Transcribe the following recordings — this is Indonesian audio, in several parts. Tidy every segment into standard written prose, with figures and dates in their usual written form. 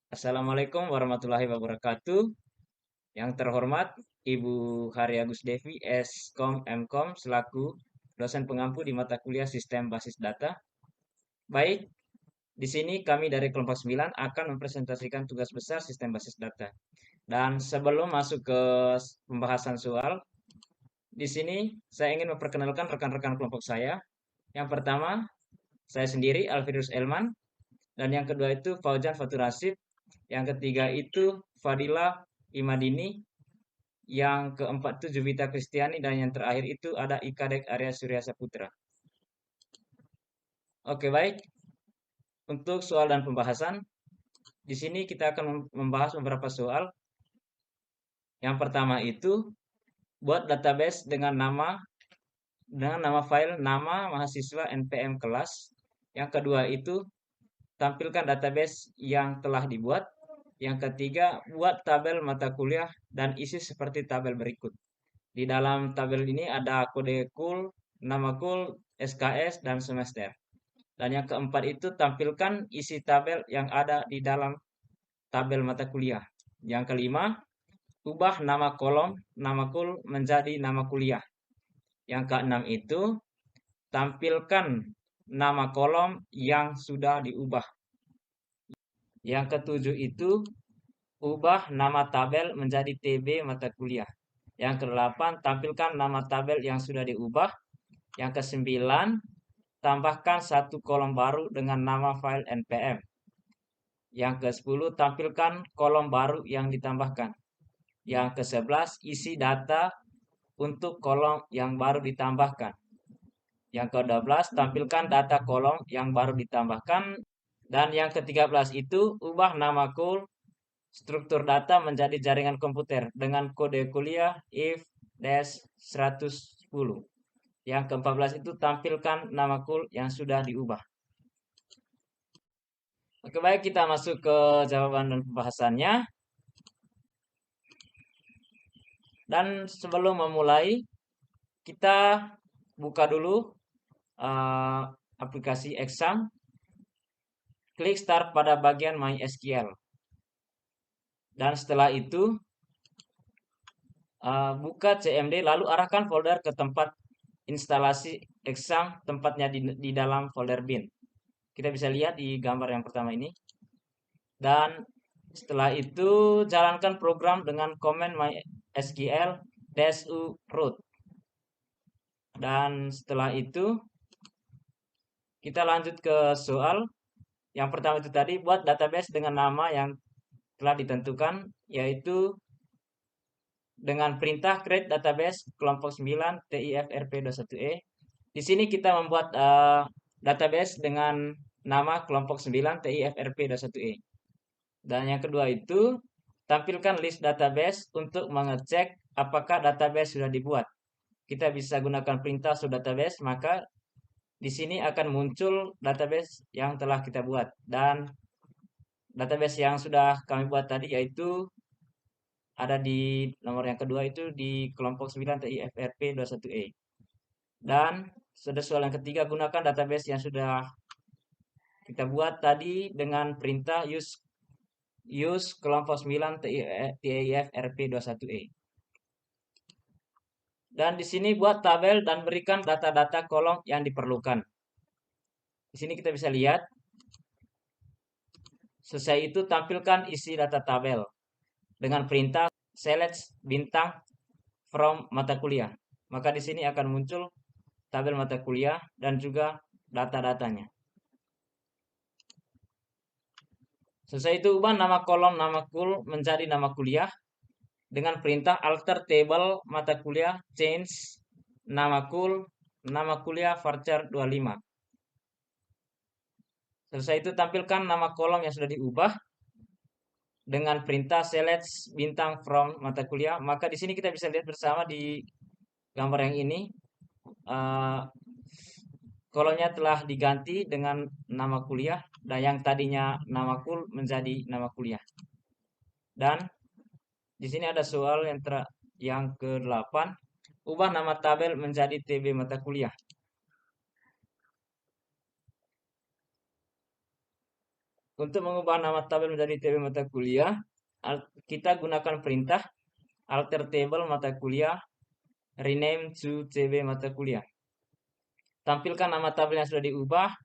Assalamualaikum warahmatullahi wabarakatuh. Yang terhormat Ibu Hari Agus Devi, Skom Mkom selaku dosen pengampu di mata kuliah Sistem Basis Data. Baik, di sini kami dari kelompok 9 akan mempresentasikan tugas besar Sistem Basis Data. Dan sebelum masuk ke pembahasan soal, di sini saya ingin memperkenalkan rekan-rekan kelompok saya. Yang pertama, saya sendiri Alfirus Elman, dan yang kedua itu Fauzan Fatur Rasif, yang ketiga itu Fadila Imadini, yang keempat itu Juvita Kristiani, dan yang terakhir itu ada Ikadek Arya Surya Saputra. Oke, baik. Untuk soal dan pembahasan, di sini kita akan membahas beberapa soal. Yang pertama itu buat database dengan nama file nama mahasiswa NPM kelas. Yang kedua itu tampilkan database yang telah dibuat. Yang ketiga, buat tabel mata kuliah dan isi seperti tabel berikut. Di dalam tabel ini ada kode kul, nama kul, SKS, dan semester. Dan yang keempat itu tampilkan isi tabel yang ada di dalam tabel mata kuliah. Yang kelima, ubah nama kolom, nama kul menjadi nama kuliah. Yang keenam itu tampilkan nama kolom yang sudah diubah. Yang ketujuh itu ubah nama tabel menjadi TB mata kuliah. Yang kedelapan, tampilkan nama tabel yang sudah diubah. Yang kesembilan, tambahkan satu kolom baru dengan nama file npm. Yang ke-10, tampilkan kolom baru yang ditambahkan. Yang ke-11, isi data untuk kolom yang baru ditambahkan. Yang ke-12, tampilkan data kolom yang baru ditambahkan. Dan yang ke-13 itu, ubah nama kul struktur data menjadi jaringan komputer dengan kode kuliah if-110. Yang ke-14 itu tampilkan nama kul yang sudah diubah. Oke, baik, kita masuk ke jawaban dan pembahasannya. Dan sebelum memulai, kita buka dulu uh, aplikasi exam. Klik start pada bagian MySQL. Dan setelah itu, buka CMD, lalu arahkan folder ke tempat instalasi exam, tempatnya di dalam folder bin. Kita bisa lihat di gambar yang pertama ini. Dan setelah itu, jalankan program dengan command MySQL -u root. Dan setelah itu, kita lanjut ke soal. Yang pertama itu tadi, buat database dengan nama yang telah ditentukan, yaitu dengan perintah create database kelompok 9 TIFRP21E. Di sini kita membuat database dengan nama kelompok 9 TIFRP21E. Dan yang kedua itu, tampilkan list database untuk mengecek apakah database sudah dibuat. Kita bisa gunakan perintah show database, maka di sini akan muncul database yang telah kita buat. Dan database yang sudah kami buat tadi yaitu ada di nomor yang kedua itu di kelompok 9 TIFRP21E. Dan sudah soal yang ketiga, gunakan database yang sudah kita buat tadi dengan perintah use kelompok 9 TIFRP21E. Dan di sini buat tabel dan berikan data-data kolom yang diperlukan. Di sini kita bisa lihat. Selesai itu tampilkan isi data tabel dengan perintah select bintang from mata kuliah. Maka di sini akan muncul tabel mata kuliah dan juga data-datanya. Selesai itu ubah nama kolom nama kul menjadi nama kuliah dengan perintah alter table mata kuliah change nama kul nama kuliah varchar 25. Selesai itu tampilkan nama kolom yang sudah diubah dengan perintah select bintang from mata kuliah. Maka di sini kita bisa lihat bersama di gambar yang ini, kolomnya telah diganti dengan nama kuliah dan yang tadinya nama kul menjadi nama kuliah. Dan di sini ada soal yang ke-8, ubah nama tabel menjadi TB mata kuliah. Untuk mengubah nama tabel menjadi TB mata kuliah, kita gunakan perintah alter table mata kuliah rename to TB mata kuliah. Tampilkan nama tabel yang sudah diubah.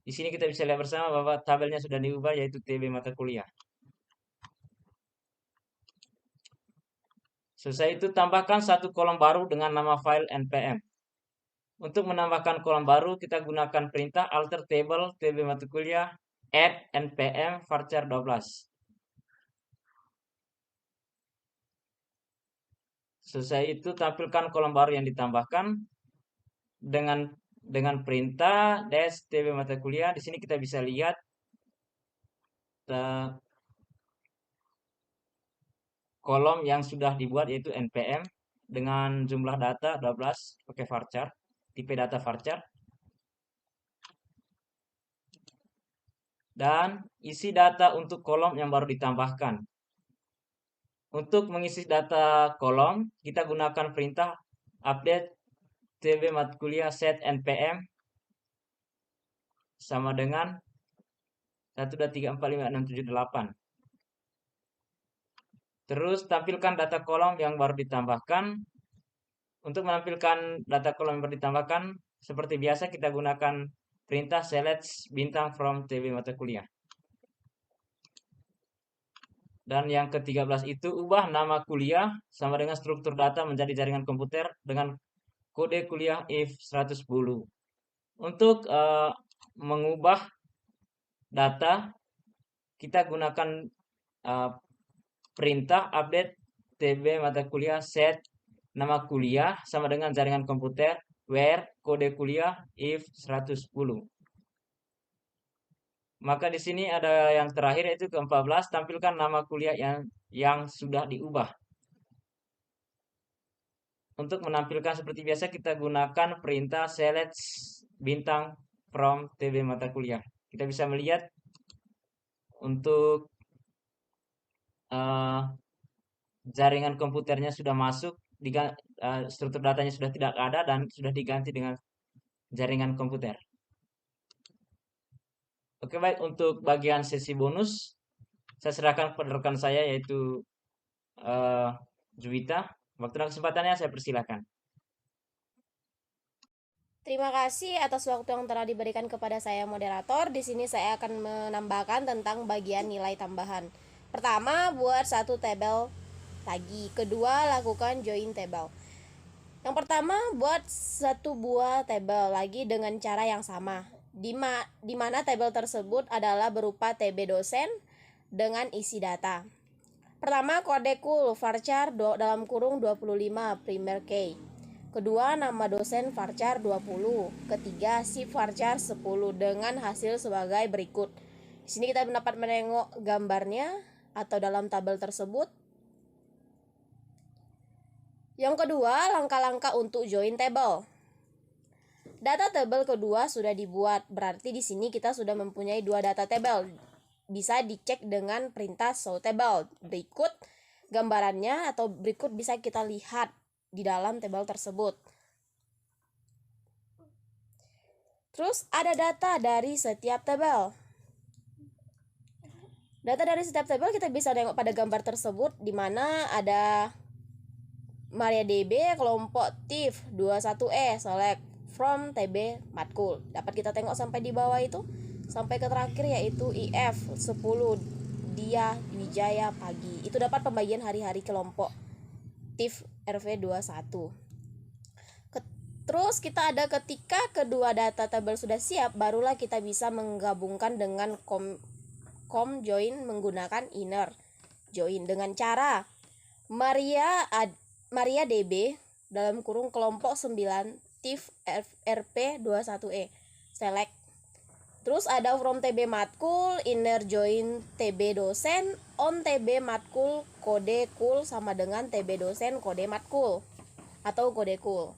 Di sini kita bisa lihat bersama bahwa tabelnya sudah diubah, yaitu TB mata kuliah. Selesai itu, tambahkan satu kolom baru dengan nama file npm. Untuk menambahkan kolom baru, kita gunakan perintah alter table TB mata kuliah add npm varchar 12. Selesai itu, tampilkan kolom baru yang ditambahkan dengan perintah dash TB mata kuliah. Di sini kita bisa lihat kolom yang sudah dibuat, yaitu npm dengan jumlah data 12 pakai varchar, tipe data varchar, dan isi data untuk kolom yang baru ditambahkan. Untuk mengisi data kolom, kita gunakan perintah update tb mata kuliah set npm sama dengan 123456778. Terus tampilkan data kolom yang baru ditambahkan. Untuk menampilkan data kolom yang baru ditambahkan, seperti biasa kita gunakan perintah select bintang from tb mata kuliah. Dan yang ke-13 itu, ubah nama kuliah sama dengan struktur data menjadi jaringan komputer dengan kode kuliah if 110. Untuk mengubah data, kita gunakan perintah update tb mata kuliah set nama kuliah sama dengan jaringan komputer where kode kuliah if 110. Maka di sini ada yang terakhir, yaitu ke-14, tampilkan nama kuliah yang sudah diubah. Untuk menampilkan seperti biasa, kita gunakan perintah select bintang from tb mata kuliah. Kita bisa melihat untuk jaringan komputernya sudah masuk, struktur datanya sudah tidak ada dan sudah diganti dengan jaringan komputer. Oke, baik, untuk bagian sesi bonus saya serahkan kepada rekan saya, yaitu Juwita. Waktu dan kesempatannya saya persilahkan. Terima kasih atas waktu yang telah diberikan kepada saya moderator. Di sini saya akan menambahkan tentang bagian nilai tambahan. Pertama, buat satu tabel lagi. Kedua, lakukan join table. Yang pertama, buat satu buah tabel lagi dengan cara yang sama. Di mana tabel tersebut adalah berupa TB dosen dengan isi data. Pertama, kode cool varchar dalam kurung 25 primer key. Kedua, nama dosen varchar 20. Ketiga, shift varchar 10 dengan hasil sebagai berikut. Di sini kita dapat menengok gambarnya atau dalam tabel tersebut. Yang kedua, langkah-langkah untuk join table. Data table kedua sudah dibuat, berarti di sini kita sudah mempunyai dua data table. Bisa dicek dengan perintah show table. Berikut gambarannya atau berikut bisa kita lihat di dalam tabel tersebut. Terus ada data dari setiap tabel. Data dari setiap tabel kita bisa tengok pada gambar tersebut, di mana ada MariaDB kelompok TIF 21E select from TB matkul. Dapat kita tengok sampai di bawah itu, sampai ke terakhir yaitu IF 10 Dia Wijaya Pagi. Itu dapat pembagian hari-hari kelompok TIF RV21. Terus kita ada ketika kedua data tabel sudah siap, barulah kita bisa menggabungkan dengan com join menggunakan inner join dengan cara MariaDB dalam kurung kelompok 9 TIF RP21E select. Terus ada from TB matkul inner join TB dosen on TB matkul kode cool sama dengan TB dosen kode matkul atau kode cool.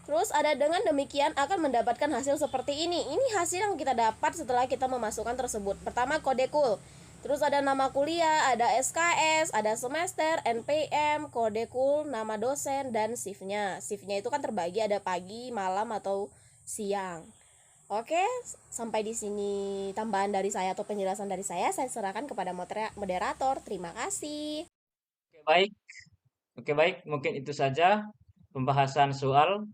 Terus ada dengan demikian akan mendapatkan hasil seperti ini. Ini hasil yang kita dapat setelah kita memasukkan tersebut. Pertama, kode cool. Terus ada nama kuliah, ada SKS, ada semester, NPM, kode cool, nama dosen, dan shiftnya. Shiftnya itu kan terbagi ada pagi, malam, atau siang. Oke, sampai di sini tambahan dari saya atau penjelasan dari saya serahkan kepada moderator. Terima kasih. Oke, baik. Oke, baik. Mungkin itu saja pembahasan soal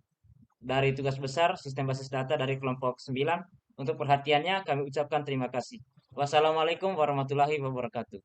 dari tugas besar sistem basis data dari kelompok 9. Untuk perhatiannya kami ucapkan terima kasih. Wassalamualaikum warahmatullahi wabarakatuh.